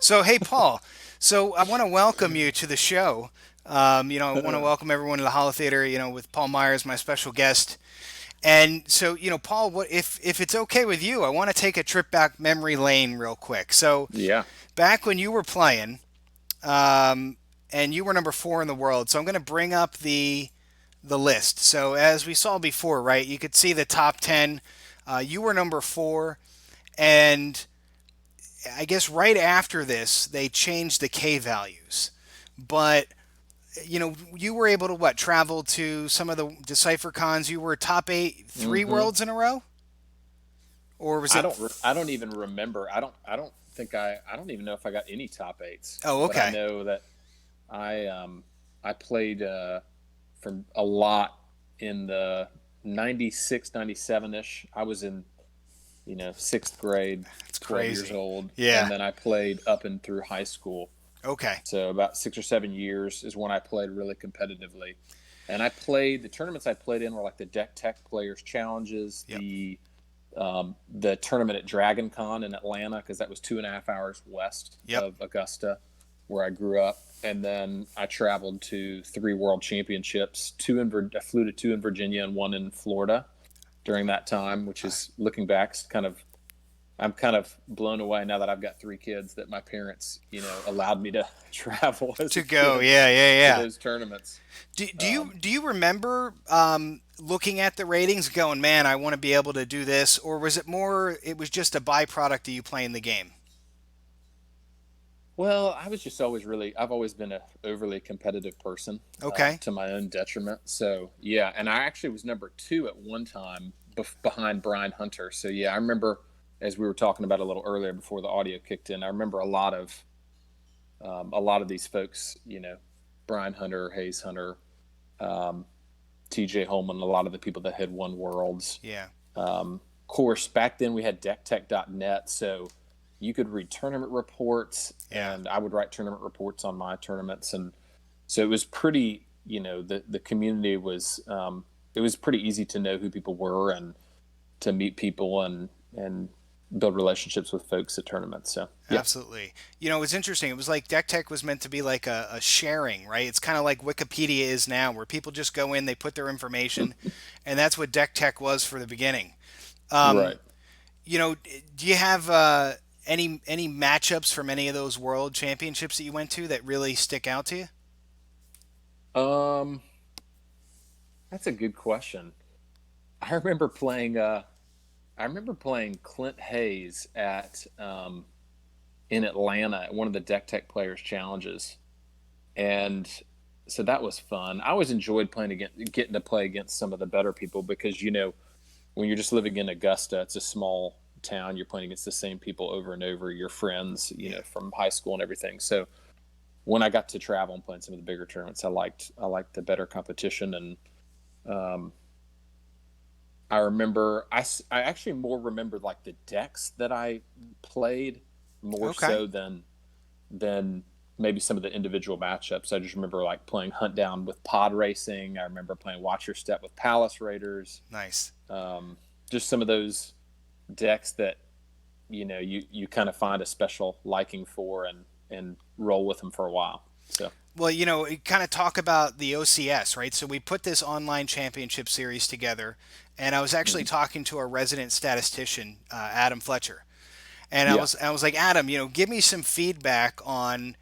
So, hey, Paul. So, I want to welcome you to the show. I want to welcome everyone to the Holotheatre. With Paul Myers, my special guest. And so, Paul, what if it's okay with you? I want to take a trip back memory lane real quick. So, Yeah. back when you were playing, um, and you were number four in the world. So, I'm going to bring up the list. So, as we saw before, right, you could see the top 10. You were number four, and I guess right after this, they changed the K values. But you were able to what travel to some of the Decipher cons. You were top eight, three hmm worlds in a row, or was it? I don't even remember. I don't even know if I got any top eights, Oh, but I okay, know that I played from a lot in the 96, 97 ish. I was in, sixth grade, it's 12 years crazy. old. And Yeah. then I played up and through high school. Okay. So about 6 or 7 years is when I played really competitively. And I played the tournaments I played in were like the Deck Tech Players Challenges, Yep. the tournament at Dragon Con in Atlanta, because that was 2.5 hours west Yep. of Augusta, where I grew up. And then I traveled to three world championships. I flew to two in Virginia and one in Florida during that time, which is looking back, I'm kind of blown away now that I've got three kids that my parents, allowed me to travel as To a go. kid Yeah. Yeah. to Yeah. those tournaments. Do you remember looking at the ratings, going, "Man, I want to be able to do this," or was it more? It was just a byproduct of you playing the game. Well, I've always been a overly competitive person, Okay. to my own detriment. So yeah, and I actually was number two at one time behind Brian Hunter. So yeah, I remember, as we were talking about a little earlier before the audio kicked in, I remember a lot of these folks, Brian Hunter, Hayes Hunter, um, TJ Holman, a lot of the people that had won worlds. Yeah. Of course, back then we had decktech.net, so you could read tournament reports, Yeah. and I would write tournament reports on my tournaments, and so it was pretty. The community it was pretty easy to know who people were and to meet people and build relationships with folks at tournaments. So yeah. Absolutely. It's interesting. It was like Deck Tech was meant to be like a sharing, right? It's kind of like Wikipedia is now, where people just go in, they put their information, and that's what Deck Tech was for the beginning. Um, Right. do you have any matchups from any of those world championships that you went to that really stick out to you? Um, that's a good question. I remember playing. I remember playing Clint Hayes at in Atlanta at one of the Deck Tech Players Challenges, and so that was fun. I always enjoyed getting to play against some of the better people because when you're just living in Augusta, it's a small town. You're playing against the same people over and over. Your friends, Yeah. from high school and everything. So when I got to travel and play in some of the bigger tournaments, I liked the better competition. And um, I remember I actually more remember like the decks that I played more Okay. so than maybe some of the individual matchups. I just remember like playing Hunt Down with Pod Racing. I remember playing Watch Your Step with Palace Raiders. Nice. Um, just some of those decks that you kind of find a special liking for and roll with them for a while. So Well, kind of talk about the OCS, right? So we put this online championship series together, and I was actually mhm. talking to our resident statistician, Adam Fletcher, and I Yeah. was I was like, Adam, give me some feedback on,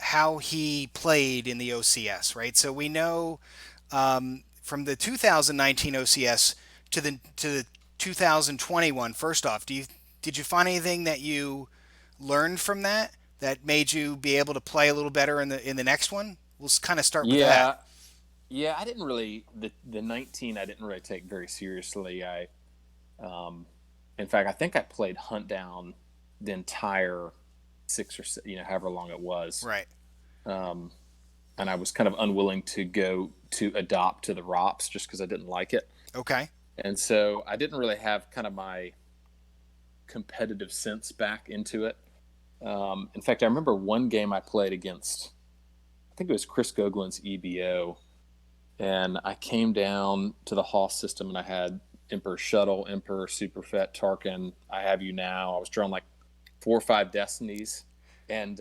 how he played in the OCS, right? So we know from the 2019 OCS to the 2021. First off, did you find anything that you learned from that made you be able to play a little better in the next one? We'll kind of start with that. Yeah. Yeah, I didn't really the 19 I didn't really take very seriously. I um in fact, I think I played Hunt Down the entire however long it was. Right. Um and I was kind of unwilling to go to adopt to the ROPS just because I didn't like it. Okay. And so I didn't really have kind of my competitive sense back into it. In fact, I remember one game I played against, I think it was Chris Goglin's EBO, and I came down to the Hoss system and I had Emperor Shuttle, Emperor Superfet, Tarkin, I Have You Now. I was drawing like four or five destinies, and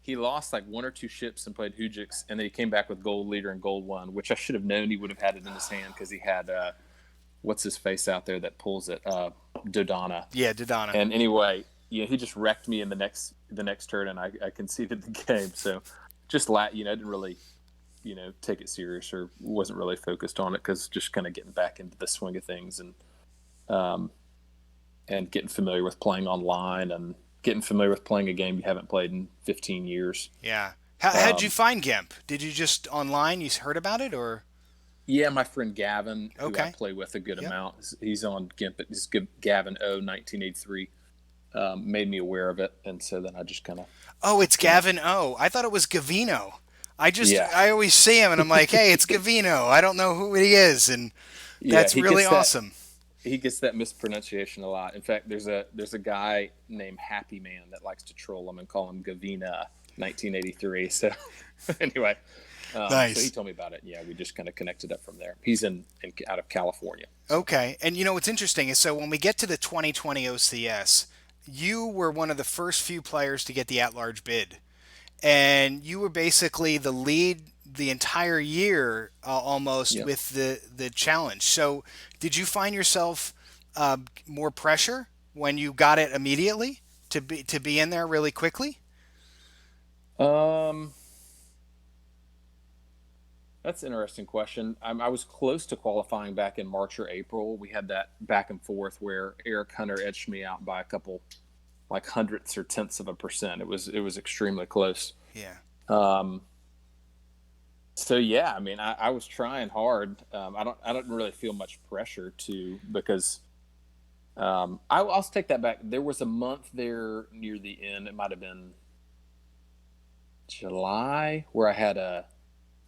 he lost like one or two ships and played Hujix, and then he came back with gold leader and gold one, which I should have known he would have had it in his hand because he had what's his face out there that pulls it, Dodonna. Yeah, Dodonna. And anyway, he just wrecked me in the next turn, and I conceded the game. So just didn't really take it serious or wasn't really focused on it because just kind of getting back into the swing of things um, and getting familiar with playing online and getting familiar with playing a game you haven't played in 15 years. Yeah. How'd you Um, find GIMP? Did you just online? You heard about it, or yeah, my friend Gavin, who I okay? play with a good Yep. amount, he's on GIMP. It's Gavin O 1983. Made me aware of it, and so then I just kind of, Oh, it's you know, Gavin O. I thought it was Gavino. yeah, I always see him and I'm like, hey, it's Gavino. I don't know who he is, and yeah, that's he really gets that awesome. he gets that mispronunciation a lot. In fact, there's a guy named Happy Man that likes to troll him and call him Gavina 1983. So anyway, so he Nice. told me about it. Yeah, we just kind of connected up from there. He's in out of California. So Okay. And what's interesting is so when we get to the 2020 OCS, you were one of the first few players to get the at-large bid, and you were basically the lead the entire year almost yeah. with the challenge. So, did you find yourself more pressure when you got it immediately to be in there really quickly? Um, that's an interesting question. I was close to qualifying back in March or April. We had that back and forth where Eric Hunter edged me out by a couple, like hundredths or tenths of a percent. It was extremely close. Yeah. Um, so yeah, I mean, I was trying hard. I don't really feel much pressure to because I'll take that back. There was a month there near the end. It might have been July where I had a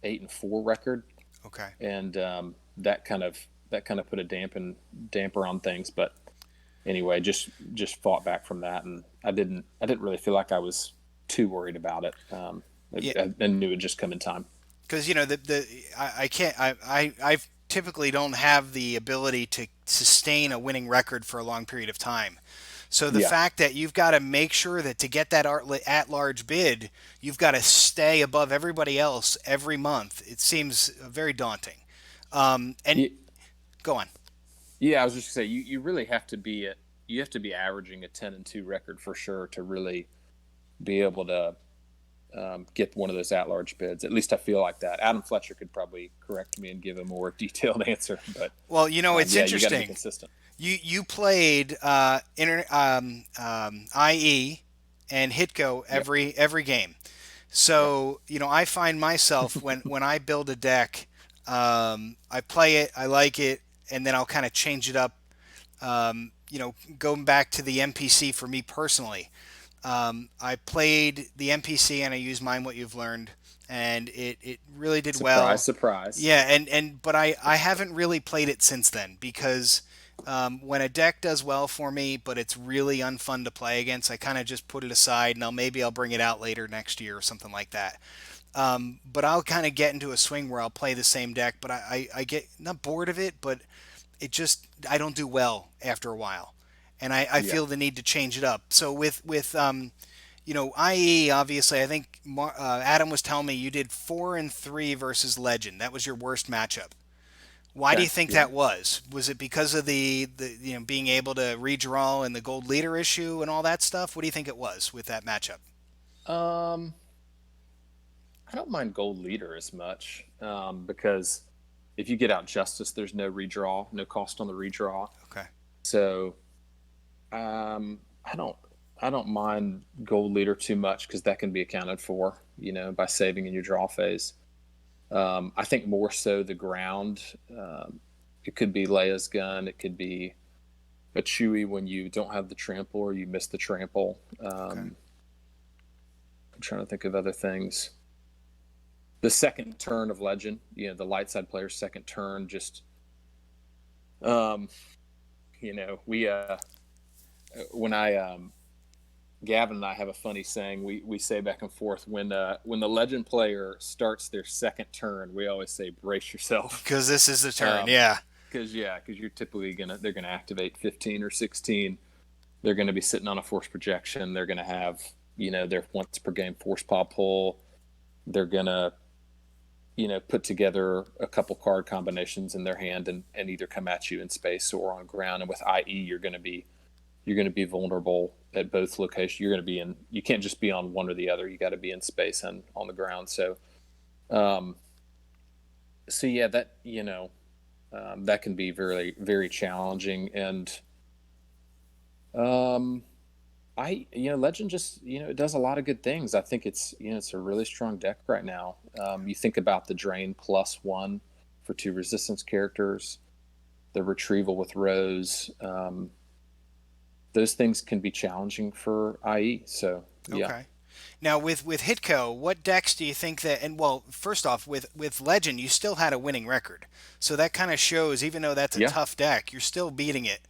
8-4 record, Okay. and that kind of put a damper on things. But anyway, just fought back from that, and I didn't really feel like I was too worried about it. Yeah. I knew it would just come in time. Because I can't I typically don't have the ability to sustain a winning record for a long period of time. So the Yeah, fact that you've got to make sure that to get that at large bid, you've got to stay above everybody else every month. It seems very daunting. And yeah, go on. yeah. I was just gonna say you really have to be averaging a 10-2 record for sure to really be able to get one of those at-large bids. At least I feel like that. Adam Fletcher could probably correct me and give a more detailed answer, but Well, it's yeah, you got to be interesting. consistent. You played IE and Hitgo Yep. every game. Yep. So, I find myself when I build a deck, I play it, I like it, and then I'll kind of change it up. Going back to the MPC for me personally, I played the MPC and I used Mind What You've Learned, and it really did Surprise, well. surprise. Yeah, but I haven't really played it since then because when a deck does well for me, but it's really unfun to play against, I kind of just put it aside and I'll bring it out later next year or something like that. But I'll kind of get into a swing where I'll play the same deck, but I get not bored of it, but I don't do well after a while, and I Yeah. feel the need to change it up. So IE obviously, I think Adam was telling me you did 4-3 versus Legend. That was your worst matchup. Why do Okay. you think Yeah. that was? Was it because of the being able to redraw and the gold leader issue and all that stuff? What do you think it was with that matchup? Um, I don't mind gold leader as much because if you get out justice, there's no redraw, no cost on the redraw. Okay. So I don't mind gold leader too much because that can be accounted for, by saving in your draw phase. I think more so the ground. It could be Leia's gun. It could be a Chewy when you don't have the trample or you miss the trample. Okay. I'm trying to think of other things. The second turn of Legend, the light side player's second turn, just um, we when I Gavin and I have a funny saying. We say back and forth when the Legend player starts their second turn, we always say brace yourself. Because this is the turn. Um, Yeah. because you're typically they're gonna activate 15 or 16, they're going to be sitting on a force projection. They're going to have, their once per game force paw pull. They're going to, put together a couple card combinations in their hand and either come at you in space or on ground. And with IE, you're going to be vulnerable at both locations. You're going to be in. You can't just be on one or the other. You got to be in space and on the ground. Um, so yeah, that can be very very challenging. And um, Legend just it does a lot of good things. I think it's a really strong deck right now. You think about the drain +1 for 2 resistance characters, the retrieval with Rose. Those things can be challenging for IE. So yeah, Okay. Now with Hitco, what decks do you think that? And well, first off, with Legend, you still had a winning record, so that kind of shows. Even though that's a yeah, tough deck, you're still beating it.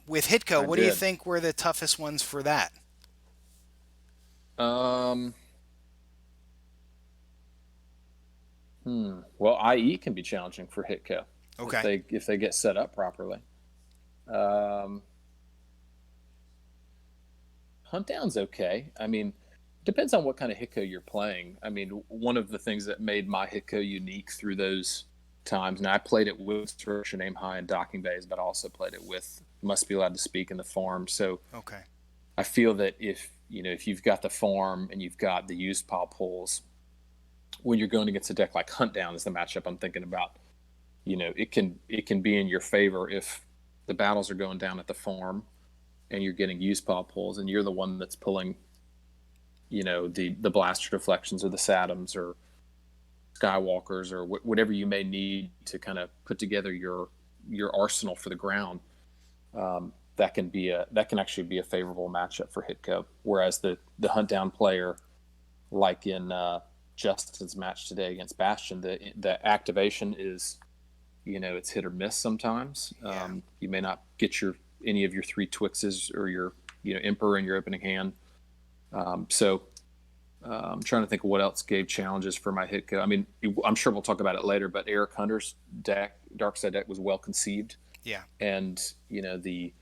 With Hitco, I what do you did. think were the toughest ones for that? Um, well, IE can be challenging for Hitco if Okay. they get set up properly. Um, Huntdown's okay. I mean, depends on what kind of Hitco you're playing. I mean, one of the things that made my Hitco unique through those times, and I played it with Structure Name High and Docking Bays, but I also played it with Must Be Allowed to Speak in the farm. So Okay. I feel that if you've got the farm and you've got the used pile pulls, when you're going against a deck like Huntdown is the matchup I'm thinking about. It can be in your favor if the battles are going down at the farm and you're getting used paw pulls and you're the one that's pulling the blaster deflections or the Satums or Skywalkers or whatever you may need to kind of put together your arsenal for the ground. That can actually be a favorable matchup for Hitco. Whereas the hunt down player, like in Justin's match today against Bastion, the activation is it's hit or miss sometimes. Yeah. You may not get any of your 3 Twixes or your Emperor in your opening hand. So I'm trying to think of what else gave challenges for my Hitco. I mean, I'm sure we'll talk about it later, but Eric Hunter's deck, Dark Side deck, was well conceived, Yeah. and the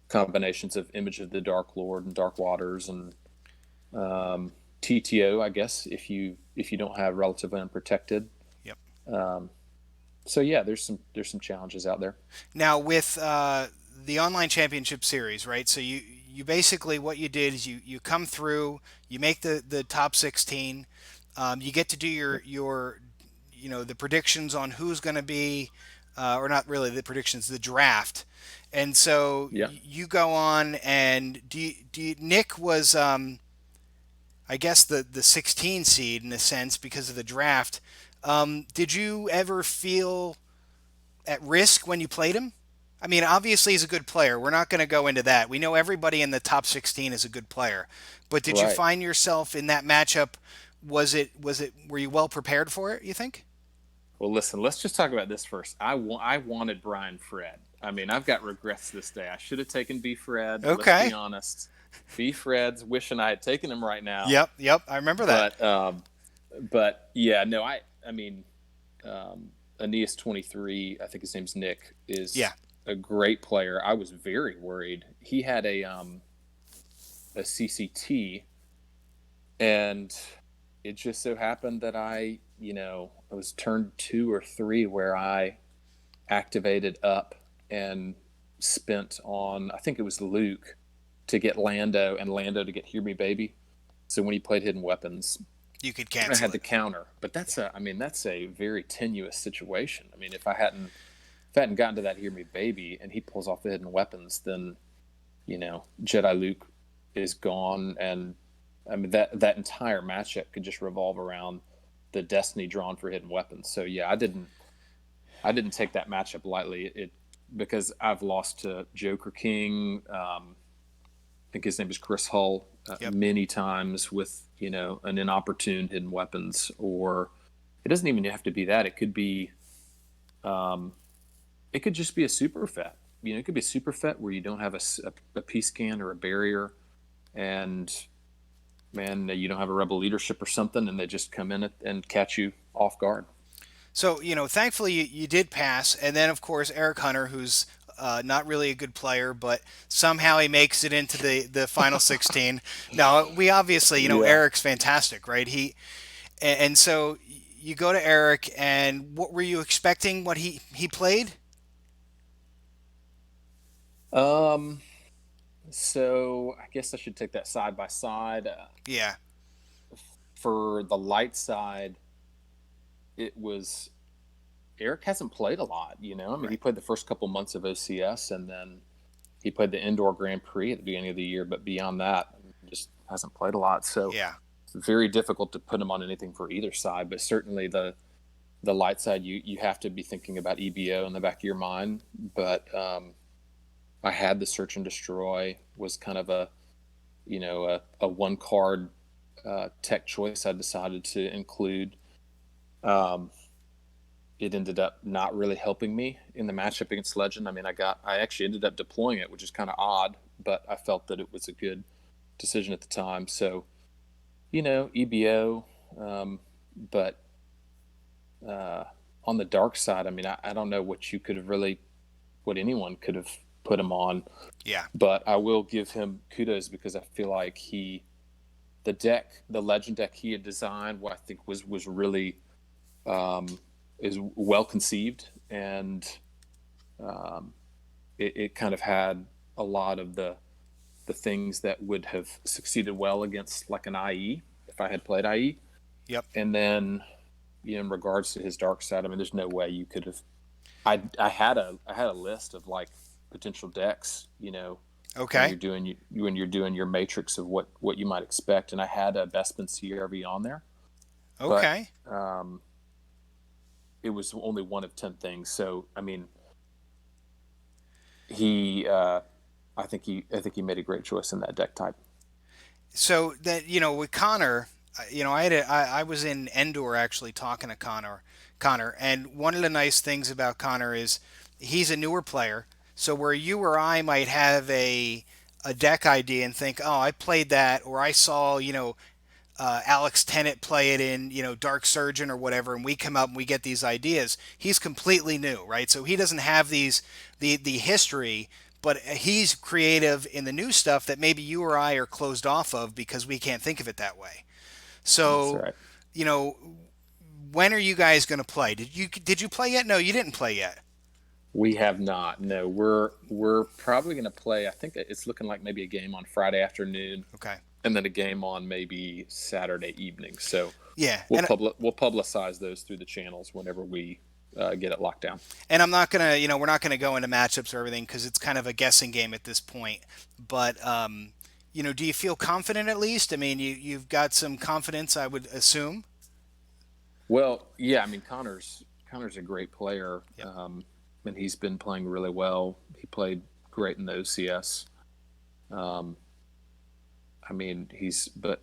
combinations of Image of the Dark Lord and Dark Waters and TTO, I guess, if you don't have Relatively Unprotected. Yep. Um, so yeah, there's some challenges out there. Now with the online championship series, right? So you basically what you did is you come through, you make the top 16, you get to do your the predictions on who's going to be, or not really the predictions, the draft, and so Yeah. you go on and Nick was I guess the 16 seed in a sense because of the draft. Did you ever feel at risk when you played him? I mean, obviously he's a good player. We're not going to go into that. We know everybody in the top 16 is a good player. But did you Right. find yourself in that matchup? Was it were you well prepared for it, you think? Well, listen, let's just talk about this first. I wanted Brian Fred. I mean, I've got regrets this day. I should have taken B Fred. Let's be Okay. honest. B Fred's wishing I had taken him right now. Yep, yep, I remember that. But yeah, no, I mean, Aeneas 23, I think his name's Nick, Yeah. is a great player. I was very worried. He had a CCT, and it just so happened that I was turn 2 or 3 where I activated up and spent on, I think it was Luke, to get Lando and Lando to get Hear Me Baby. So when he played Hidden Weapons, You could I cancel had it. the counter. But that's a very tenuous situation. I mean, if I hadn't gotten to that Hear Me Baby and he pulls off the Hidden Weapons, then Jedi Luke is gone, and I mean that entire matchup could just revolve around the destiny drawn for Hidden Weapons. So yeah, I didn't take that matchup lightly. It because I've lost to Joker King. I think his name is Chris Hull, Yep. many times with an inopportune Hidden Weapons, or it doesn't even have to be that. Um, it could just be a super fet. It could be a super fet where you don't have a P scan or a barrier, and man, you don't have a rebel leadership or something, and they just come in and catch you off guard. So, thankfully you did pass. And then, of course, Eric Hunter, who's not really a good player, but somehow he makes it into the final 16. No, we obviously, Yeah. Eric's fantastic, right? And so you go to Eric, and what were you expecting? What he played? Um, so I guess I should take that side by side. Yeah, For the light side, it was Eric hasn't played a lot, you know. I mean, he right. played the first couple months of OCS, and then he played the indoor Grand Prix at the beginning of the year. But beyond that, he just hasn't played a lot. So Yeah. it's very difficult to put him on anything for either side. But certainly the light side, you have to be thinking about EBO in the back of your mind. But I had the Search and Destroy was kind of a one card tech choice I decided to include. Um, it ended up not really helping me in the matchup against Legend. I mean, I actually ended up deploying it, which is kind of odd, but I felt that it was a good decision at the time. So, EBO, but uh, on the dark side, I mean, I don't know what anyone could have put him on, Yeah. but I will give him kudos because I feel like the Legend deck he had designed, what I think was really um, is well conceived, and um, it kind of had a lot of the things that would have succeeded well against like an IE if I had played IE. Yep. And then, in regards to his dark side, I mean, there's no way you could have. I had a list of like potential decks, when Okay. you're doing your matrix of what you might expect, and I had a Bespin CRV on there, but Okay. it was only one of 10 things. So I mean, he I think he made a great choice in that deck type. So that with Connor, I was in Endor actually talking to Connor, and one of the nice things about Connor is he's a newer player. So where you or I might have a deck idea and think, oh, I played that, or I saw Alex Tennant play it in Dark Surgeon or whatever, and we come up and we get these ideas. He's completely new, right? So he doesn't have the history, but he's creative in the new stuff that maybe you or I are closed off of because we can't think of it that way. That's So, right. you know, when are you guys going to play? Did you play yet? No, you didn't play yet. We have not. No, we're probably going to play. I think it's looking like maybe a game on Friday afternoon, Okay. and then a game on maybe Saturday evening. So Yeah, we'll publicize those through the channels whenever we get it locked down. and I'm not gonna, we're not gonna go into matchups or everything because it's kind of a guessing game at this point. But do you feel confident at least? I mean, you've got some confidence, I would assume. Well, yeah. I mean, Connor's a great player, Yep. and he's been playing really well. He played great in the OCS. Um, I mean, but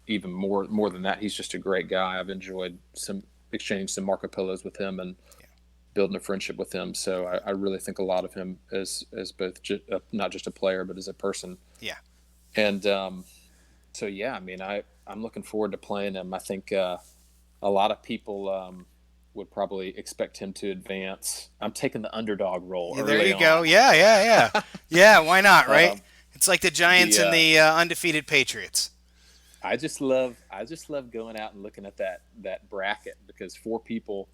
even more than that, he's just a great guy. I've enjoyed some exchanging some Marco Polos with him and Yeah. building a friendship with him. So I really think a lot of him as both not just a player but as a person. Yeah. And so yeah, I mean, I'm looking forward to playing him. I think a lot of people would probably expect him to advance. I'm taking the underdog role Yeah, there early you go. on. Yeah, yeah, yeah, yeah. Why not, right? um, It's like the Giants the and the undefeated Patriots. I just love going out and looking at that bracket because four people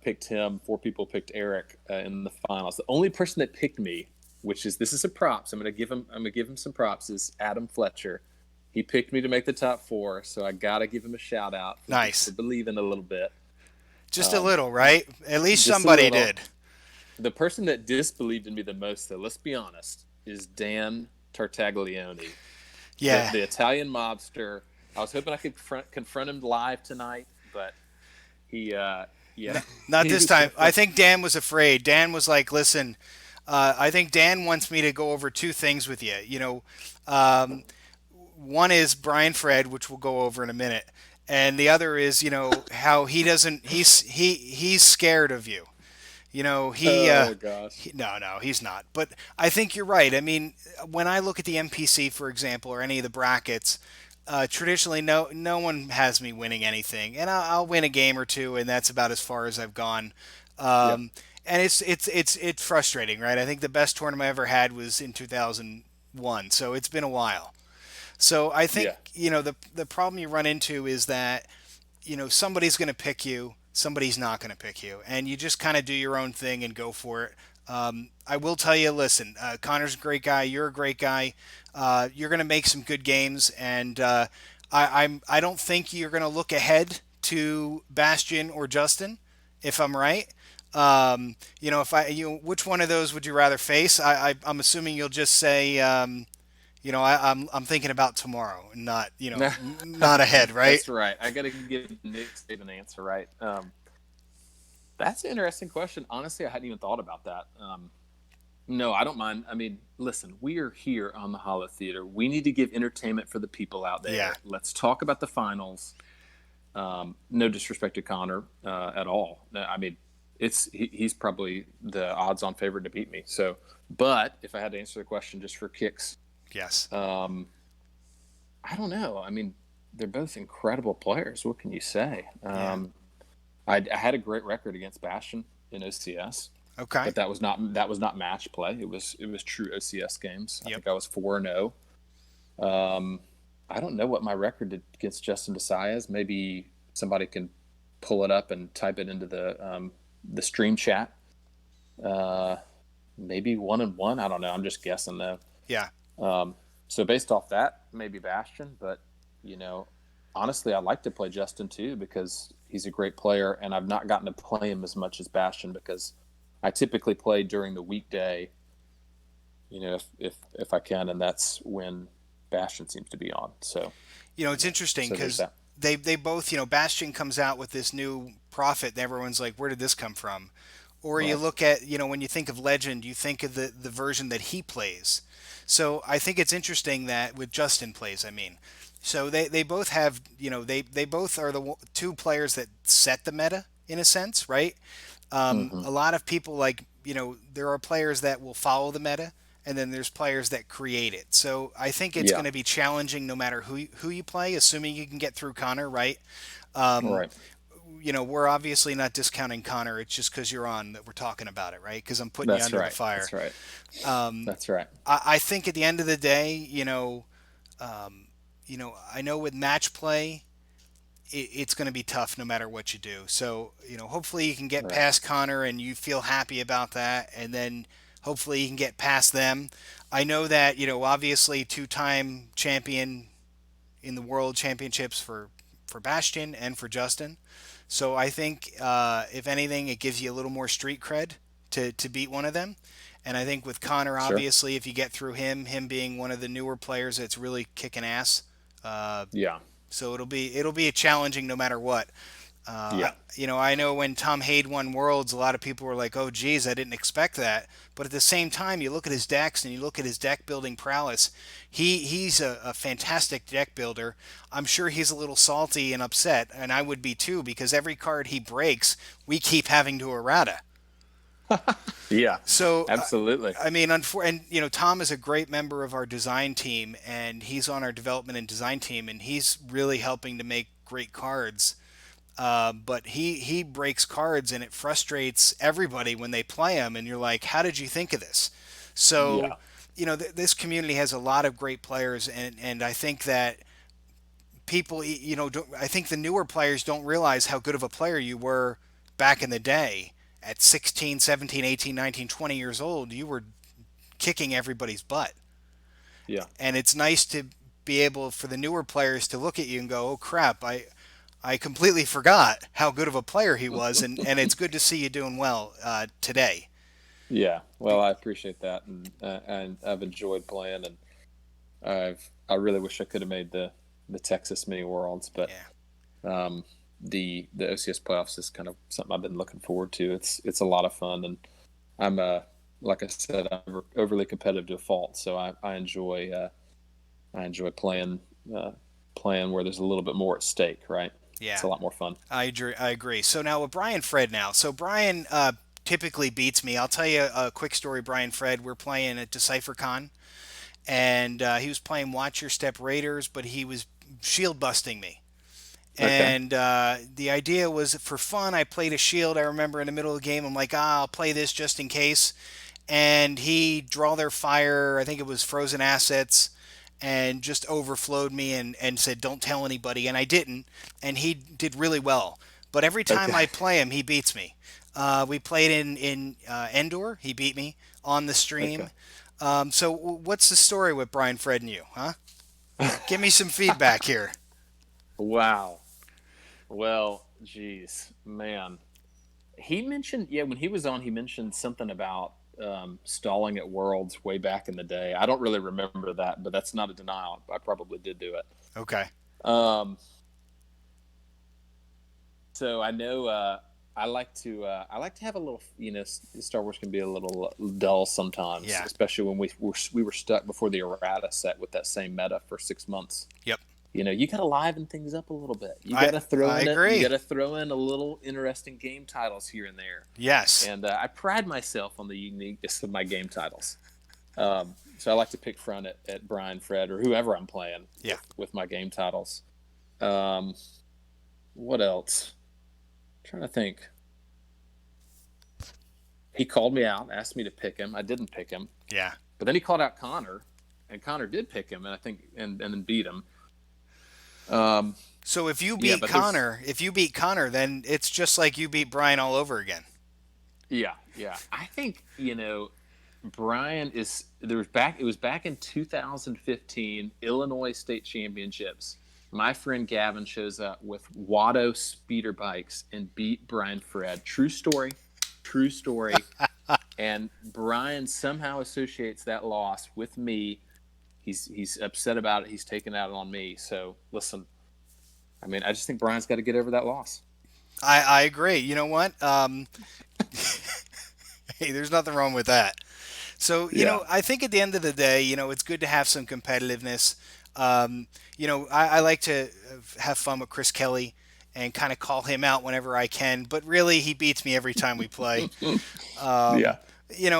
picked him, four people picked Eric in the finals. The only person that picked me, this is a props. I'm gonna give him some props. Is Adam Fletcher. He picked me to make the top four, so I gotta give him a shout out for Nice. believing a little bit. Just a Um, little, right? At least just a somebody little. did. The person that disbelieved in me the most, though, let's be honest, is Dan Tartaglione, the Yeah. the Italian mobster. I was hoping I could confront him live tonight, but he, yeah, Not he this was time. I definitely. think Dan was afraid. Dan was like, "Listen, I think Dan wants me to go over two things with you. Um, one is Brian Fred, which we'll go over in a minute, and the other is, how he doesn't. He's scared of you. Oh gosh, No, no, he's not. But I think you're right. I mean, when I look at the MPC, for example, or any of the brackets, traditionally, no one has me winning anything, and I'll win a game or two, and that's about as far as I've gone. yep, Um, and it's frustrating, right? I think the best tournament I ever had was in 2001, so it's been a while. So I think Yeah. the problem you run into is that somebody's going to pick you, somebody's not going to pick you, and you just kind of do your own thing and go for it. I will tell you, listen, Connor's a great guy. You're a great guy. You're going to make some good games, and I don't think you're going to look ahead to Bastion or Justin, if I'm right. If which one of those would you rather face? I'm assuming you'll just say, I'm thinking about tomorrow, not not ahead, right? That's right. I got to give Nick an answer, right? That's an interesting question. Honestly, I hadn't even thought about that. No, I don't mind. I mean, listen, we are here on the Holotheatre. We need to give entertainment for the people out Yeah. there. Let's talk about the finals. No disrespect to Connor at all. I mean, he's probably the odds-on favorite to beat me. So, but if I had to answer the question just for kicks, Yes. I don't know. I mean, they're both incredible players. What can you say? Yeah. I had a great record against Bastion in OCS, Okay. but that was not match play. It was true OCS games. I Yep. think I was 4-0. I don't know what my record did against Justin Desai is. Maybe somebody can pull it up and type it into the stream chat. Uh, Maybe 1-1. I don't know. I'm just guessing though. Yeah. So based off that, maybe Bastion. But you know, honestly, I like to play Justin too because he's a great player, and I've not gotten to play him as much as Bastion because I typically play during the weekday. You know, if I can, and that's when Bastion seems to be on. So It's interesting there's because that. they both, Bastion comes out with this new profit, and everyone's like, where did this come from? Or you Right. look at, when you think of Legend, you think of the version that he plays. So I think it's interesting that with Justin plays, I mean. So they both have, they both are the two players that set the meta in a sense, right? Mm-hmm. A lot of people like, there are players that will follow the meta, and then there's players that create it. So I think it's going Yeah. to be challenging no matter who you play, assuming you can get through Connor, right? Um, Right. we're obviously not discounting Connor. It's just because you're on that we're talking about it, right? Because I'm putting you That's under the right. fire. That's right. Um, That's right. I think at the end of the day, I know with match play, it's going to be tough no matter what you do. So, hopefully you can get Right. past Connor and you feel happy about that. And then hopefully you can get past them. I know that, obviously two-time champion in the world championships for Bastion and for Justin. So I think, if anything, it gives you a little more street cred to beat one of them. And I think with Connor, Sure. obviously, if you get through him being one of the newer players that's really kicking ass, uh, Yeah. so it'll be a challenging no matter what. Yeah. I know when Tom Haid won Worlds, a lot of people were like, "Oh, geez, I didn't expect that." But at the same time, you look at his decks and you look at his deck building prowess. He's a fantastic deck builder. I'm sure he's a little salty and upset, and I would be too because every card he breaks, we keep having to errata. Yeah. So, Absolutely. I mean, and Tom is a great member of our design team, and he's on our development and design team, and he's really helping to make great cards. But he breaks cards, and it frustrates everybody when they play him. And you're like, how did you think of this? So, Yeah. this community has a lot of great players, and I think that people, I think the newer players don't realize how good of a player you were back in the day. At 16, 17, 18, 19, 20 years old, you were kicking everybody's butt. Yeah. And it's nice to be able for the newer players to look at you and go, "Oh crap, I completely forgot how good of a player he was," and it's good to see you doing well today. Yeah. Well, Be- I appreciate that, and I've enjoyed playing, and I really wish I could have made the Texas mini worlds, but yeah, um, the OCS playoffs is kind of something I've been looking forward to. It's a lot of fun, and I'm like I said, I'm overly competitive to a fault, so I enjoy playing where there's a little bit more at stake. Right, it's yeah, a lot more fun. I agree. So now with Brian Fred now, so Brian typically beats me. I'll tell you a quick story. Brian Fred, we're playing at DecipherCon, and he was playing Watch Your Step Raiders, but he was shield busting me. Okay. And the idea was for fun. I played a shield. I remember in the middle of the game, I'm like, I'll play this just in case. And he draw their fire. I think it was frozen assets, and just overflowed me and said, "Don't tell anybody." And I didn't. And he did really well. But every time Okay. I play him, he beats me. We played in Endor. He beat me on the Okay. stream. So what's the story with Brian, Fred, and you? Huh? Give me some feedback here. Wow. Well, geez, man. He mentioned, yeah, when he was on, he mentioned something about stalling at Worlds way back in the day. I don't really remember that, but that's not a denial. I probably did do it. Okay. Um, so I know I like to have a little, Star Wars can be a little dull sometimes, Yeah. especially when we were stuck before the errata set with that same meta for 6 months. Yep. You got to liven things up a little bit. You I got to throw I in it. You got agree. to throw in a little interesting game titles here and there. Yes. And I pride myself on the uniqueness of my game titles. So I like to pick fun at Brian, Fred, or whoever I'm playing Yeah. with my game titles. Um, what else? I'm trying to think. He called me out, asked me to pick him. I didn't pick him, Yeah. but then he called out Connor, and Connor did pick him, and I think and then beat him. Um, So yeah, but there's If you beat Connor, then it's just like you beat Brian all over again. yeah. I think Brian is there was back. It was back in 2015 Illinois State Championships. My friend Gavin shows up with Watto speeder bikes and beat Brian Fred. True story. True story. And Brian somehow associates that loss with me. He's upset about it. He's taken it out on me. So listen, I mean, I just think Brian's got to get over that loss. I agree. You know what? Hey, there's nothing wrong with that. So, Yeah. I think at the end of the day, it's good to have some competitiveness. I like to have fun with Chris Kelly and kind of call him out whenever I can, but really he beats me every time we play. Yeah. Um,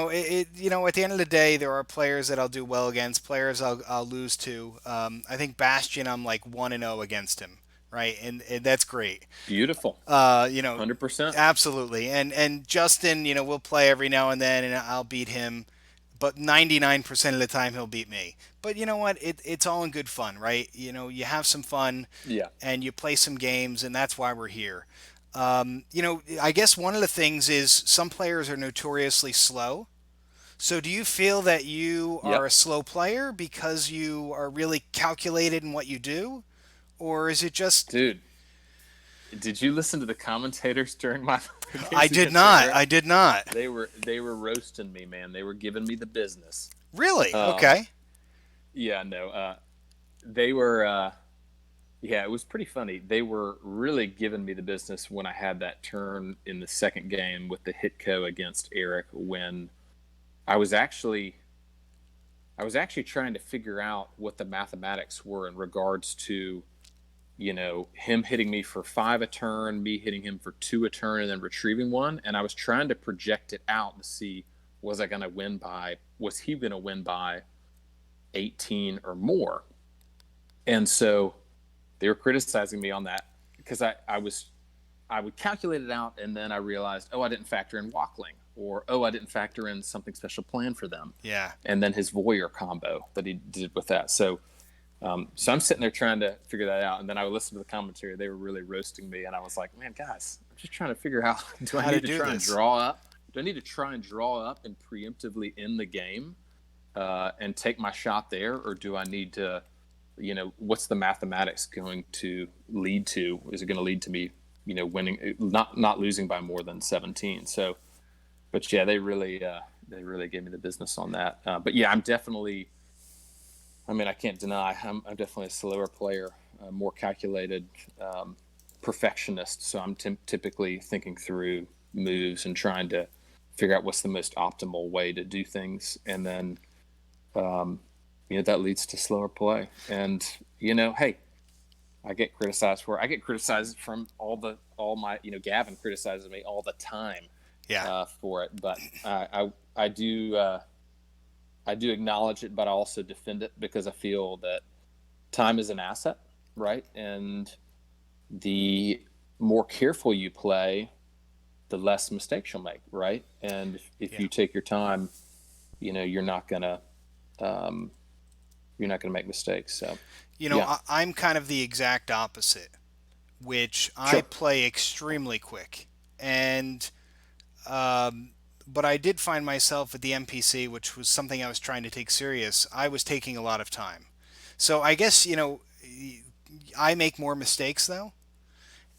at the end of the day, there are players that I'll do well against, players I'll lose to. I think Bastion, I'm like 1-0 against him, right? And that's great. Beautiful. Uh, you know, 100%. Absolutely. And Justin, we'll play every now and then, and I'll beat him, but 99% of the time he'll beat me. But you know what? It's all in good fun, right? You have some fun Yeah. and you play some games, and that's why we're here. I guess one of the things is some players are notoriously slow. So do you feel that you are a Yep. slow player because you are really calculated in what you do? Or is it just Dude, did you listen to the commentators during my I games did against not. Eric? I did not. They were roasting me, man. They were giving me the business. Really? Um, Okay. yeah, no. They were yeah, it was pretty funny. They were really giving me the business when I had that turn in the second game with the Hitco against Eric when I was actually I was actually trying to figure out what the mathematics were in regards to him hitting me for 5 a turn, me hitting him for 2 a turn, and then retrieving one. And I was trying to project it out to see was he going to win by 18 or more? And so they were criticizing me on that because I would calculate it out and then I realized, oh, I didn't factor in Walkling, or oh, I didn't factor in something special planned for them. Yeah. And then his Voyeur combo that he did with that. So I'm sitting there trying to figure that out, and then I would listen to the commentary. They were really roasting me, and I was like, "Man, guys, I'm just trying to figure out: do I How to need to do try and this? draw up? Do I need to try and draw up and preemptively end the game and take my shot there, or do I need to, what's the mathematics going to lead to? Is it going to lead to me, winning, not losing by more than 17? So, but yeah, they really gave me the business on that. But yeah, I'm definitely. I mean, I can't deny I'm definitely a slower player, more calculated, perfectionist. So I'm typically thinking through moves and trying to figure out what's the most optimal way to do things, and then that leads to slower play. And hey, I get criticized from all my Gavin criticizes me all the time Yeah. for it, but I do. I do acknowledge it, but I also defend it because I feel that time is an asset, right? And the more careful you play, the less mistakes you'll make, right? And if Yeah. you take your time, you're not gonna um, make mistakes. So, yeah, I'm kind of the exact opposite, which I sure, play extremely quick. And um, but I did find myself at the MPC, which was something I was trying to take serious. I was taking a lot of time. So I guess, I make more mistakes though.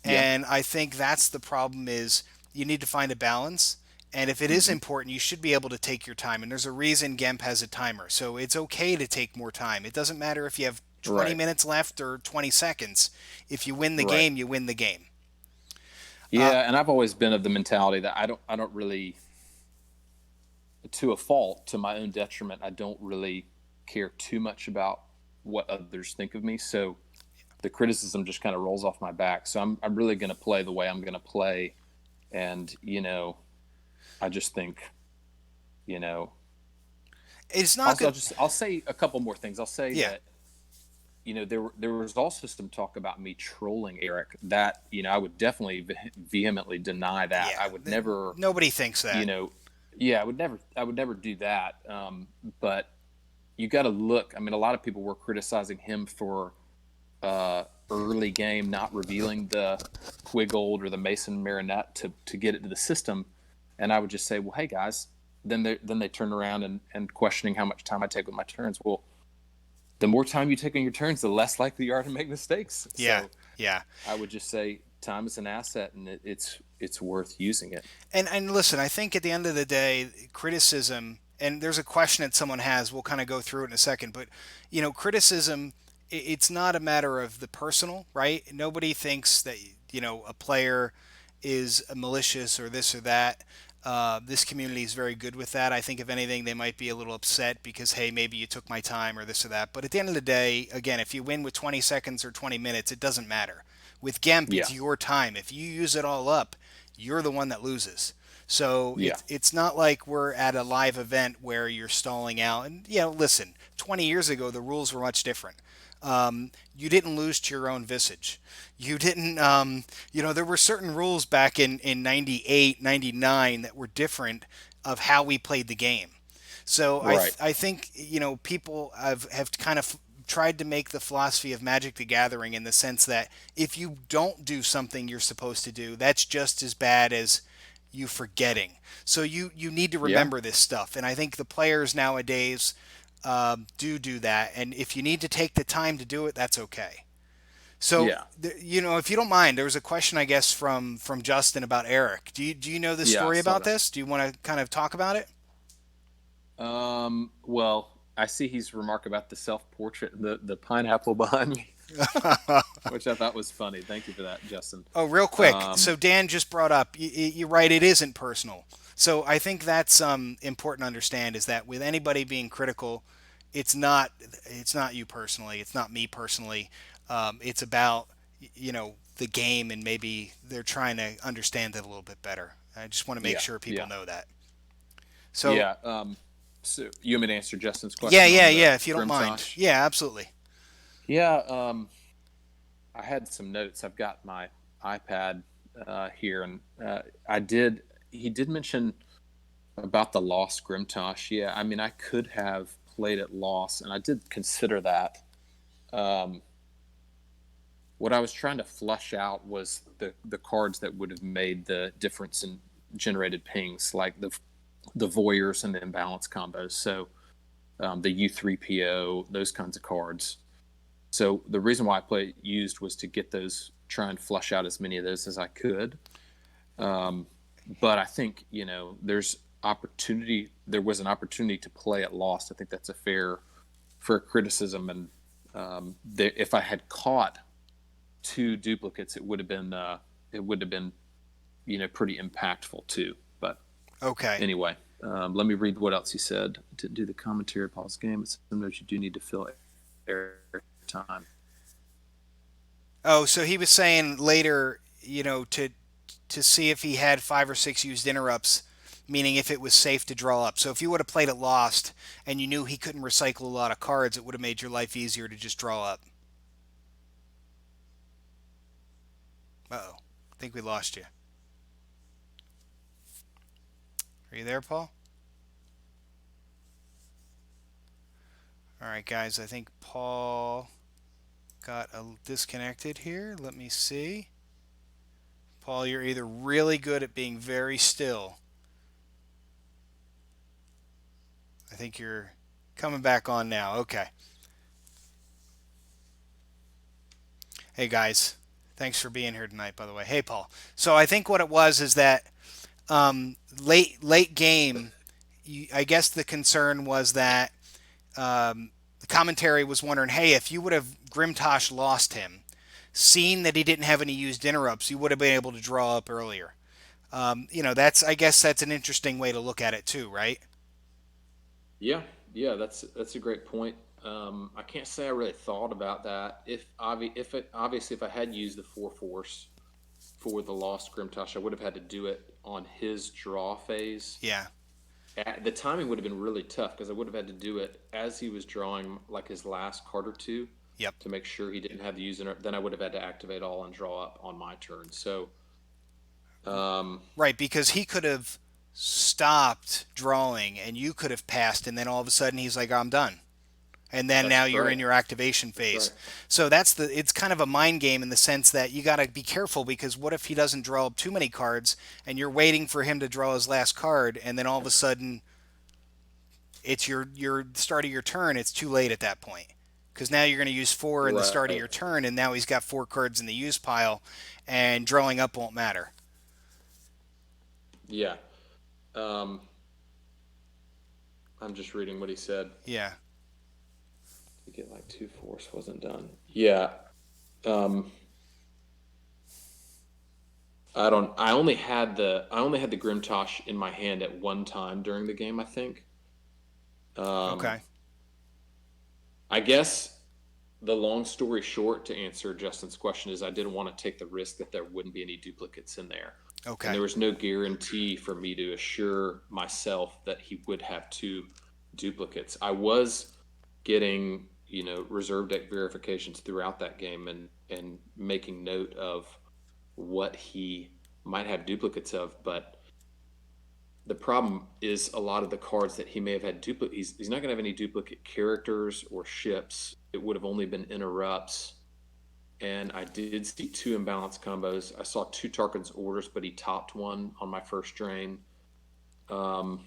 yeah, And I think that's the problem is you need to find a balance. And if it is hmm, important, you should be able to take your time. And there's a reason GEMP has a timer. So it's okay to take more time. It doesn't matter if you have 20 right, minutes left or 20 seconds. If you win the right, game, you win the game. Uh, yeah. And I've always been of the mentality that I don't really, to a fault, to my own detriment, I don't really care too much about what others think of me. So the criticism just kind of rolls off my back. So I'm really going to play the way I'm going to play, and I just think, you know, it's not good. I'll say a couple more things. I'll say Yeah. that there was also some talk about me trolling Eric. That I would definitely vehemently deny that. Yeah. I would never, Nobody thinks you that. know, yeah, I would never do that. But you got to look. I mean, a lot of people were criticizing him for early game not revealing the Quiggold or the Mason Marinette to get it to the system, and I would just say, well, hey guys. Then they turn around and questioning how much time I take with my turns. Well, the more time you take on your turns, the less likely you are to make mistakes. Yeah. So Yeah. I would just say time is an asset, and it's worth using it. And listen, I think at the end of the day, criticism, and there's a question that someone has, we'll kind of go through it in a second, but criticism, it's not a matter of the personal, right? Nobody thinks that a player is malicious or this or that. This community is very good with that. I think if anything, they might be a little upset because hey, maybe you took my time or this or that. But at the end of the day, again, if you win with 20 seconds or 20 minutes, it doesn't matter. With GEMP, Yeah, it's your time. If you use it all up, you're the one that loses. So yeah, it's not like we're at a live event where you're stalling out. And listen, 20 years ago the rules were much different. You didn't lose to your own visage. You didn't. There were certain rules back in 98, 99 that were different of how we played the game. So right. I think people have kind of tried to make the philosophy of Magic the Gathering in the sense that if you don't do something you're supposed to do, that's just as bad as you forgetting. So you need to Yeah, remember this stuff, and I think the players nowadays do that. And if you need to take the time to do it, that's okay. So yeah, if you don't mind, there was a question I guess from Justin about Eric. Do you know the yeah. I story saw about that. this? Do you want to kind of talk about it? Well, I see he's remarked about the self-portrait, the pineapple behind me, which I thought was funny. Thank you for that, Justin. Oh, real quick. Um, So Dan just brought up. You're right. It isn't personal. So I think that's important to understand is that with anybody being critical, it's not you personally. It's not me personally. It's about the game and maybe they're trying to understand it a little bit better. I just want to make yeah, sure people yeah, know that. So yeah. So you want me to answer Justin's yeah, question yeah, on the yeah. If you don't mind. Grimtosh? Yeah, absolutely. Yeah. I had some notes. I've got my iPad here, and I did. He did mention about the lost Grimtosh. Yeah, I mean, I could have played at loss, and I did consider that. Um, what I was trying to flush out was the cards that would have made the difference in generated pings, like the voyeurs and the imbalance combos. So the U3PO, those kinds of cards. So the reason why I play used was to get those, try and flush out as many of those as I could. Um, but I think there's opportunity. There was an opportunity to play at lost. I think that's a fair criticism. And if I had caught two duplicates, it would have been pretty impactful too. But Okay. anyway, let me read what else he said. To do the commentary pause game, but sometimes you do need to fill air time. Oh, so he was saying later, to see if he had 5 or 6 used interrupts, meaning if it was safe to draw up. So if you would have played it lost and you knew he couldn't recycle a lot of cards, it would have made your life easier to just draw up. Uh-oh. I think we lost you. Are you there, Paul? All right, guys. I think Paul got disconnected here. Let me see. Paul, you're either really good at being very still. I think you're coming back on now. Okay. Hey, guys. Thanks for being here tonight, by the way. Hey, Paul. So I think what it was is that late game, I guess the concern was that the commentary was wondering, hey, if you would have Grimtosh lost him, seen that he didn't have any used interrupts, you would have been able to draw up earlier. That's I guess that's an interesting way to look at it too, right? Yeah, yeah, that's a great point. I can't say I really thought about that. If I had used the four force for the lost Grimtosh, I would have had to do it on his draw phase. Yeah. The timing would have been really tough because I would have had to do it as he was drawing like his last card or two Yep. to make sure he didn't have the user. Then I would have had to activate all and draw up on my turn. So, um, Right, because he could have stopped drawing and you could have passed, and then all of a sudden he's like, I'm done. And then now that's you're right. in your activation That's phase. right. So it's kind of a mind game in the sense that you got to be careful because what if he doesn't draw up too many cards and you're waiting for him to draw his last card and then all of a sudden it's your start of your turn, it's too late at that point. Because now you're going to use four in the start of Right. your turn, and now he's got four cards in the use pile, and drawing up won't matter. Yeah. Um, I'm just reading what he said. Yeah. To get like two force wasn't done. Yeah. Um, I don't. I only had the Grimtosh in my hand at one time during the game. I think. Um, Okay. I guess the long story short to answer Justin's question is I didn't want to take the risk that there wouldn't be any duplicates in there, and Okay. there was no guarantee for me to assure myself that he would have two duplicates. I was getting reserve deck verifications throughout that game and making note of what he might have duplicates of, but the problem is a lot of the cards that he may have had duplicate. He's not going to have any duplicate characters or ships. It would have only been interrupts. And I did see two imbalance combos. I saw two Tarkin's orders, but he topped one on my first drain. Um,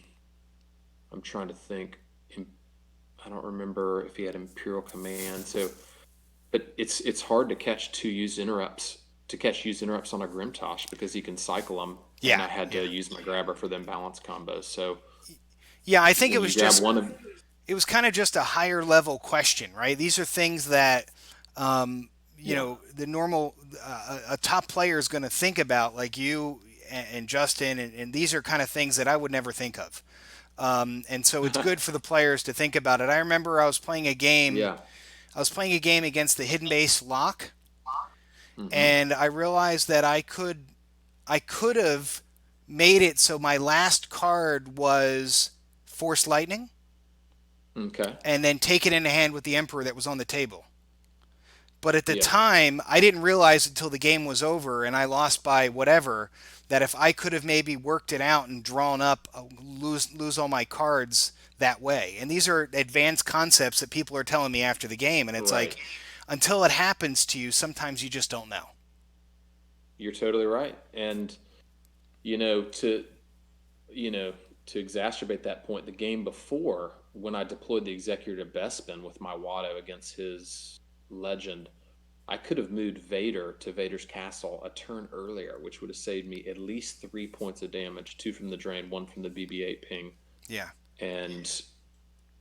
I'm trying to think. I don't remember if he had Imperial Command. So, but it's hard to catch used interrupts on a Grimtosh because he can cycle them, and Yeah. I had Yeah. to use my grabber for them balance combos. So Yeah. I think it when you was grab just one of it was kind of just a higher level question, right? These are things that yeah, the normal a top player is going to think about, like you and Justin, and these are kind of things that I would never think of. And so it's good for the players to think about it. I remember I was playing a game. yeah, I was playing a game against the hidden base lock, hmm, and I realized that I could have made it so my last card was Force Lightning, okay, and then take it into hand with the Emperor that was on the table. But at the yeah, time, I didn't realize until the game was over and I lost by whatever that if I could have maybe worked it out and drawn up lose all my cards that way. And these are advanced concepts that people are telling me after the game, and it's like right. until it happens to you, sometimes you just don't know. You're totally right. And you know to you know to exacerbate that point, the game before when I deployed the Executor Bespin with my Watto against his Legend, I could have moved Vader to Vader's castle a turn earlier, which would have saved me at least 3 points of damage, two from the drain, one from the BB-8 ping, Yeah. and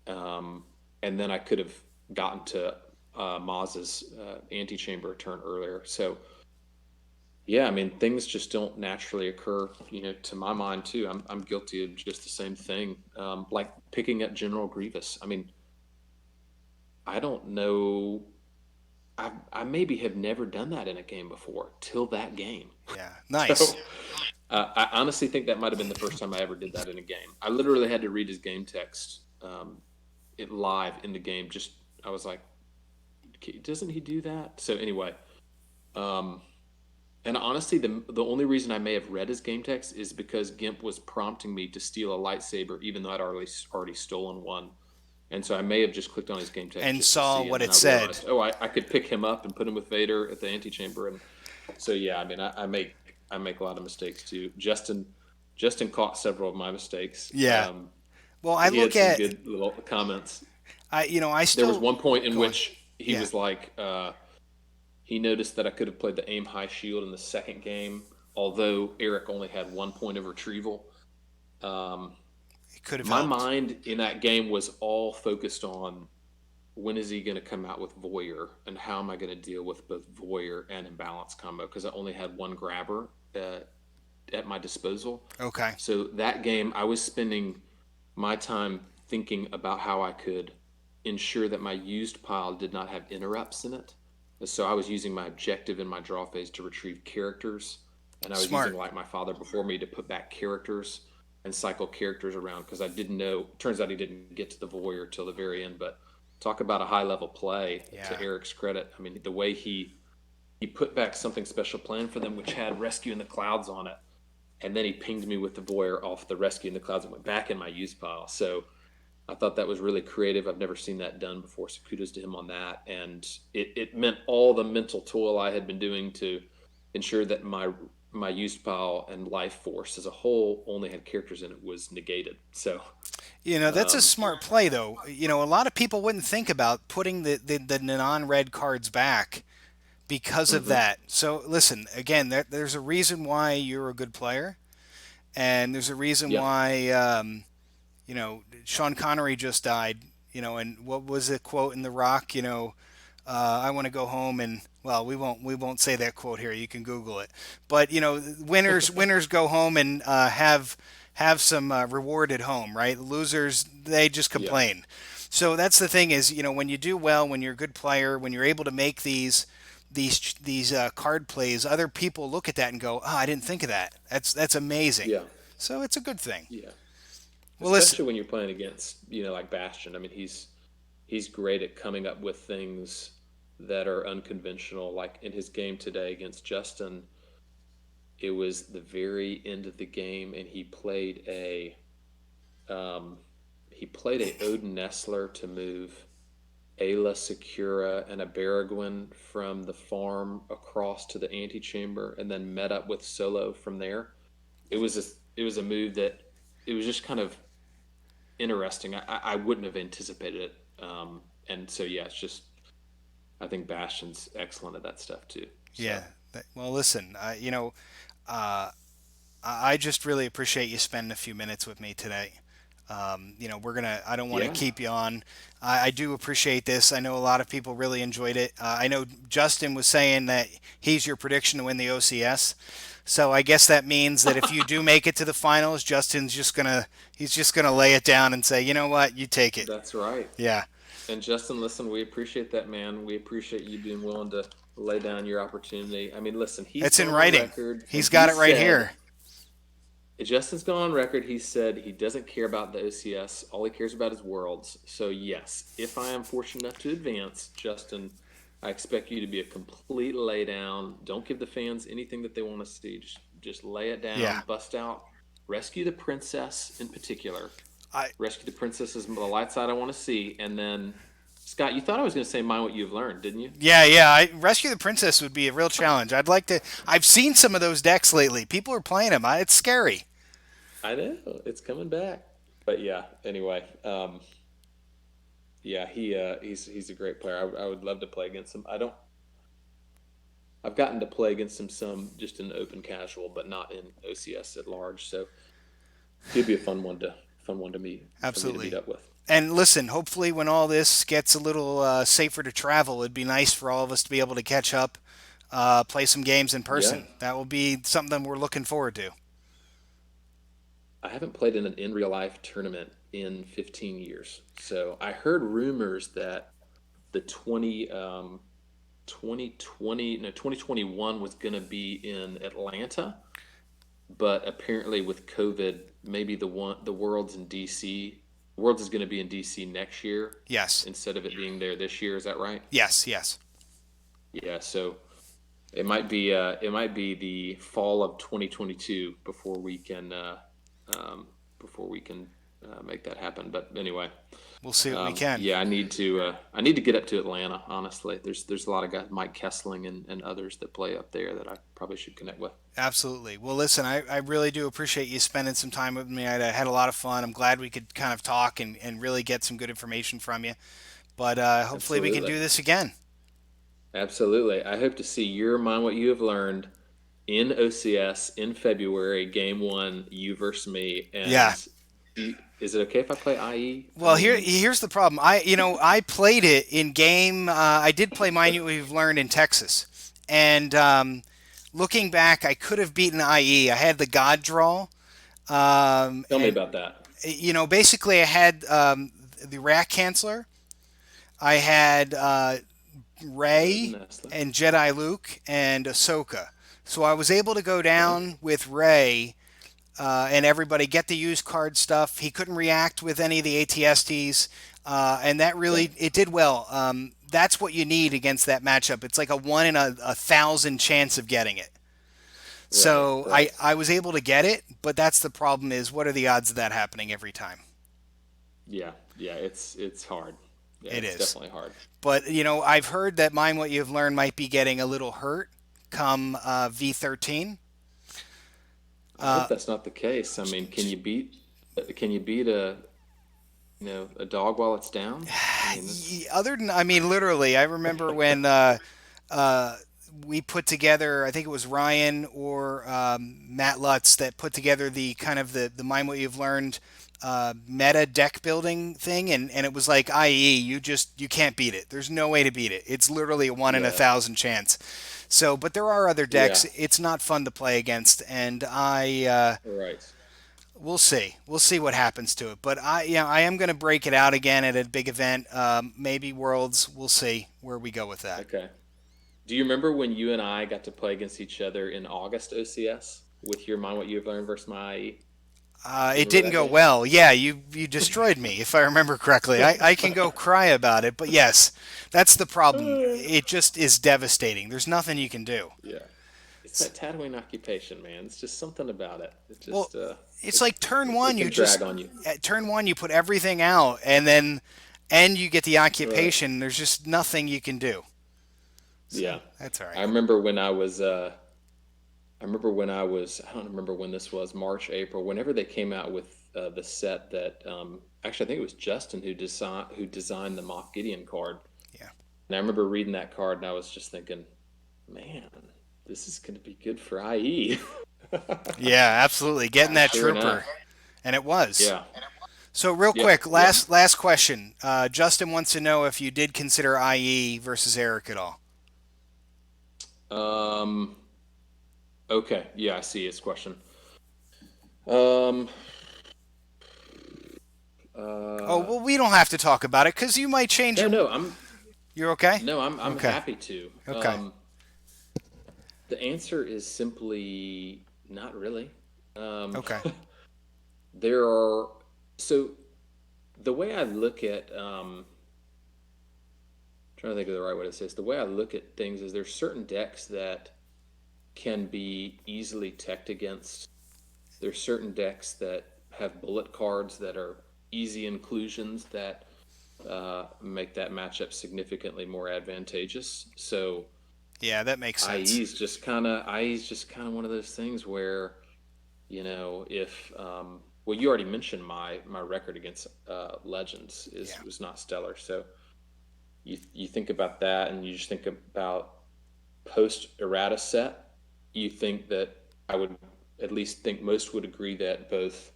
um, and then I could have gotten to Maz's antechamber a turn earlier. So yeah, I mean things just don't naturally occur. To my mind too. I'm guilty of just the same thing, like picking up General Grievous. I mean, I don't know. I maybe have never done that in a game before till that game. Yeah. So Nice. I honestly think that might have been the first time I ever did that in a game. I literally had to read his game text, it live in the game. Just I was like, doesn't he do that? So anyway, um, And honestly, the only reason I may have read his game text is because Gimp was prompting me to steal a lightsaber, even though I'd already stolen one. And so I may have just clicked on his game text And just to saw see, and what then it I said. realized, oh, I could pick him up and put him with Vader at the antechamber. And so yeah, I mean, I make a lot of mistakes too. Justin caught several of my mistakes. Yeah. Well, I He had look some at good little comments. I There was still one point in go on. which he Yeah. was like, he noticed that I could have played the aim high shield in the second game, although Eric only had 1 point of retrieval. Um, It could have my helped. mind in that game was all focused on when is he going to come out with Voyeur and how am I going to deal with both Voyeur and imbalance combo because I only had one grabber at my disposal. Okay. So that game, I was spending my time thinking about how I could ensure that my used pile did not have interrupts in it. So I was using my objective in my draw phase to retrieve characters, and I was using Smart. like my father before me to put back characters and cycle characters around because I didn't know. Turns out he didn't get to the voyeur till the very end. But talk about a high level play to Yeah. Eric's credit. I mean, the way he put back something special planned for them, which had Rescue in the Clouds on it, and then he pinged me with the voyeur off the Rescue in the Clouds and went back in my use pile. So I thought that was really creative. I've never seen that done before, so kudos to him on that. And it meant all the mental toil I had been doing to ensure that my used pile and life force as a whole only had characters in it was negated. So That's a um, smart play, though. A lot of people wouldn't think about putting the non-red cards back because of mm-hmm. that. So listen, again, there's a reason why you're a good player, and there's a reason Yep, why Sean Connery just died. And what was the quote in The Rock? I want to go home and well, we won't say that quote here. You can Google it. But winners go home and have some reward at home, right? Losers they just yeah, complain. So that's the thing is when you do well, when you're a good player, when you're able to make these card plays, other people look at that and go, "Oh, I didn't think of that. That's amazing." yeah, So it's a good thing. yeah. Well, listen, Especially when you're playing against like Bastion. I mean, he's great at coming up with things that are unconventional. Like in his game today against Justin, it was the very end of the game, and um, he played a Odin Nestler to move Ayla Secura and a Baragwin from the farm across to the antechamber, and then met up with Solo from there. It was a move that it was just kind of interesting. I wouldn't have anticipated it, and so yeah, it's just I think Bastion's excellent at that stuff too. yeah. So Well, listen, uh, I just really appreciate you spending a few minutes with me today. I don't want to yeah, keep you on. I do appreciate this. I know a lot of people really enjoyed it. I know Justin was saying that he's your prediction to win the OCS. So I guess that means that if you do make it to the finals, he's just gonna lay it down and say, you know what, you take it. that's right. Yeah, And Justin, listen, we appreciate that, man. We appreciate you being willing to lay down your opportunity. I mean, listen, he's it's in gone on writing. record and He's he got it right said here. Justin's gone on record. He said he doesn't care about the OCS. All he cares about is worlds. So, yes, if I am fortunate enough to advance, Justin, I expect you to be a complete laydown. Don't give the fans anything that they want to see. Just lay it Yeah. down, bust out, rescue the princess in particular. I Rescue the princess is the light side I want to see. And then, Scott, you thought I was going to say mind what you've learned, didn't you? Yeah. Rescue the Princess would be a real challenge. I'd like to. I've seen some of those decks lately. People are playing them. It's scary. I know it's coming back. But yeah, anyway, yeah, he's a great player. I would love to play against him. I don't. I've gotten to play against him some just in open casual, but not in OCS at large. So he'd be a fun one to meet for me to meet Absolutely. up with. And listen, hopefully, when all this gets a little safer to travel, it'd be nice for all of us to be able to catch up, play some games in Yeah, person. That will be something we're looking forward to. I haven't played in an in real life tournament in 15 years. So I heard rumors that the 2020 no 2021 was going to be in Atlanta, but apparently with COVID, maybe the Worlds in DC. Worlds is going to be in DC next year Yes. instead of it being there this year. Is that right? Yes. Yes. Yeah. So it might be the fall of 2022 um, before we can make that happen. But anyway, We'll see what we can. yeah, I need to get up to Atlanta. Honestly, there's a lot of guys, Mike Kessling and others that play up there that I probably should connect with. Absolutely. Well, listen, I really do appreciate you spending some time with me. I had a lot of fun. I'm glad we could kind of talk and really get some good information from you. But hopefully we can Absolutely, do this again. absolutely. I hope to see your mind what you have learned in OCS in February, game one, you versus me. Yeah. And is it okay if I play IE? I Well, mean, here's the problem. I played it in game. I did play Mine We've Learned in Texas, and looking back, I could have beaten IE. I had the God draw, tell me and about that. basically I had the Rat Canceller. I had Rose Rey and Nestle. and Jedi Luke and Ahsoka. So I was able to go down with Rey and everybody get the used card stuff. He couldn't react with any of the ATSTs, and that Okay. really it did well. That's what you need against that matchup. It's like a one in a thousand chance of getting it. Right. So Right. I was able to get it, but that's the problem is what are the odds of that happening every time? Yeah. Yeah. It's hard. Yeah. It It's is. definitely hard. But I've heard that Mine What You've Learned might be getting a little hurt come V13. I hope that's not the case. I mean, can you beat a dog while it's down? I mean, that's Other than, I mean, literally, I remember when uh, we put together, I think it was Ryan or Matt Lutz that put together the kind of the Mind What You've Learned meta deck building thing, and it was like, IE, you can't beat it. There's no way to beat it. It's literally a one in a yeah. thousand chance. So, but there are other decks. Yeah. It's not fun to play against, and Right. we'll see. We'll see what happens to it. But I am going to break it out again at a big event. Maybe Worlds. We'll see where we go with that. Okay. Do you remember when you and I got to play against each other in August OCS with your Mind What You've Learned versus my IE? Do you It remember didn't that go game? well. Yeah, you destroyed me, if I remember correctly. I can go cry about it, but yes, that's the problem. It just is devastating. There's nothing you can do. Yeah. It's that tattooing occupation, man. It's just something about it. It Well, just it's like turn it one, you can drag just on you. at turn one you put everything out, and you get the Right. occupation. There's just nothing you can do. So Yeah. that's all I right. remember when I remember when I was, I don't remember when this was, March, April, whenever they came out with the set that, actually, I think it was Justin who designed the Moff Gideon card. Yeah. And I remember reading that card and I was just thinking, man, this is going to be good for IE. Yeah, absolutely. Getting that Sure enough. trooper, and it was. Yeah. So real Yep. quick, Yep. last question. Justin wants to know if you did consider IE versus Eric at all. Um, okay. Yeah, I see his question. Um, Oh uh, well, we don't have to talk about it because you might change no, your. no, You're okay. I'm Okay. happy to. Okay. The answer is simply not really. Um, Okay. there are so the way I look at trying to think of the right way to say this. The way I look at things is there's certain decks that can be easily teched against. There's certain decks that have bullet cards that are easy inclusions that make that matchup significantly more advantageous. So Yeah, that makes sense. IE's just kind of one of those things where if well, you already mentioned my record against Legends is Yeah. was not stellar. So you think about that, and you just think about post errata set. You think that I would at least think most would agree that both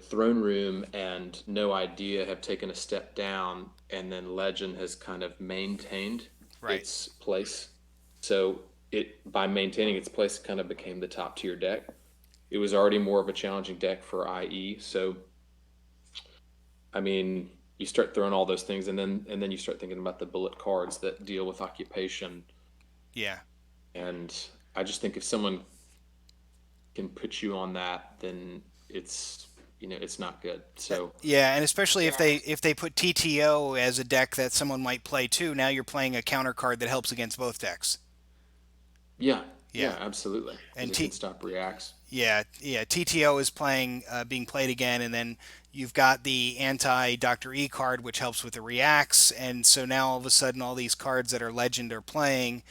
Throne Room and No Idea have taken a step down, and then Legend has kind of maintained Right. its place. So it by maintaining its place, it kind of became the top tier deck. It was already more of a challenging deck for IE. So I mean, you start throwing all those things, and then you start thinking about the bullet cards that deal with occupation. Yeah. And I just think if someone can put you on that, then it's not good. So Yeah, and especially if they put TTO as a deck that someone might play too. Now you're playing a counter card that helps against both decks. Yeah, Yeah, yeah, absolutely. Because and it can stop reacts. yeah, TTO is being played again, and then you've got the anti Doctor E card, which helps with the reacts, and so now all of a sudden, all these cards that are legend are playing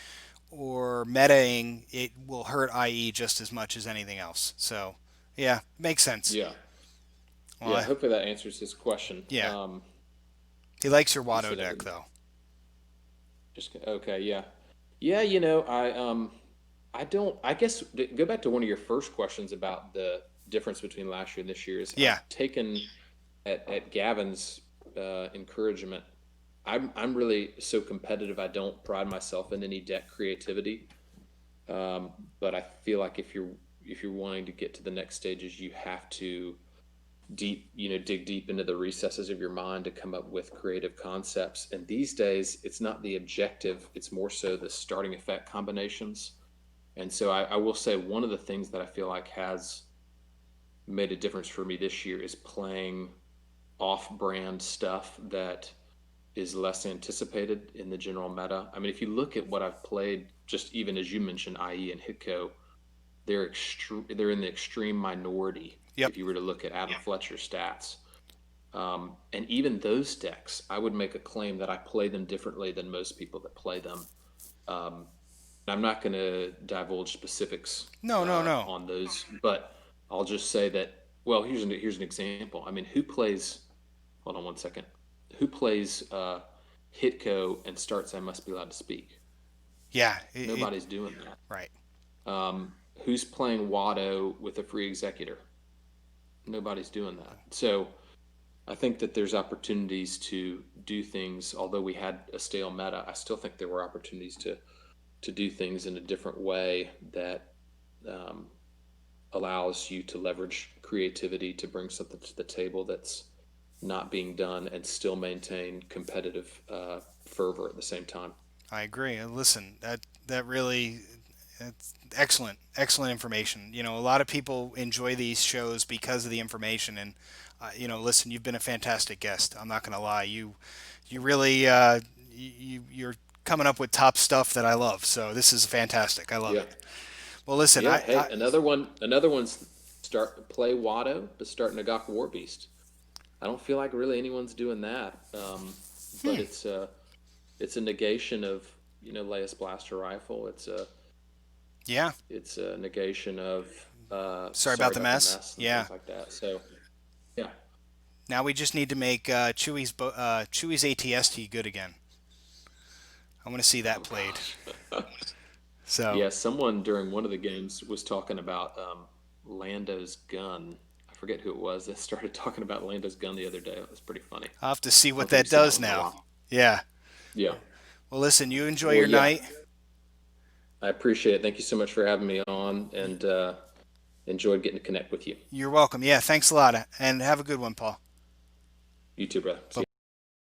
or metaing, it will hurt IE just as much as anything else. So, yeah, makes sense. Yeah, Well, yeah. Hopefully that answers his question. yeah, he likes your You Watto said I deck didn't. though. Just okay. Yeah, yeah. I don't. I guess go back to one of your first questions about the difference between last year and this year. Is Yeah, I've taken at Gavin's encouragement. I'm really so competitive. I don't pride myself in any deck creativity. But I feel like if you're wanting to get to the next stages, you have to dig deep into the recesses of your mind to come up with creative concepts. And these days, it's not the objective; it's more so the starting effect combinations. And so I will say one of the things that I feel like has made a difference for me this year is playing off-brand stuff that is less anticipated in the general meta. I mean, if you look at what I've played, just even as you mentioned, IE and Hitco, they're in the extreme minority yep. if you were to look at Adam Fletcher's stats. And even those decks, I would make a claim that I play them differently than most people that play them. Um, I'm not going to divulge specifics No, no, no. on those, but I'll just say that. Well, here's an example. I mean, who plays? Hold on one second. Who plays Hitco and starts? I must be allowed to speak. Yeah, Nobody's doing right. that. Who's playing Watto with a free executor? Nobody's doing that. So I think that there's opportunities to do things. Although we had a stale meta, I still think there were opportunities to do things in a different way that um, allows you to leverage creativity to bring something to the table that's not being done and still maintain competitive fervor at the same time. I agree. Listen, that really it's excellent, excellent information. You know, a lot of people enjoy these shows because of the information, and listen, you've been a fantastic guest. I'm not going to lie. You really, you're coming up with top stuff that I love. So this is fantastic. I love Yeah, it. Well, listen, yeah. Hey, another one's start play Watto, but start Nagak War Beast. I don't feel like really anyone's doing that, but it's a negation of Leia's blaster rifle. yeah. It's a negation of Sorry sorry about the about the mess. mess and Yeah. things like that. So yeah, Now we just need to make Chewie's ATST good again. I want to see that oh played. gosh, So yeah. Someone during one of the games was talking about Lando's gun. I forget who it was that started talking about Lando's gun the other day. It was pretty funny. I'll have to see I what don't think that we've seen that does one in a now. while. Yeah. Yeah. Well, listen, you enjoy Well, your yeah. night. I appreciate it. Thank you so much for having me on, and enjoyed getting to connect with you. You're welcome. Yeah, thanks a lot, and have a good one, Paul. You too, brother. See Bye. you.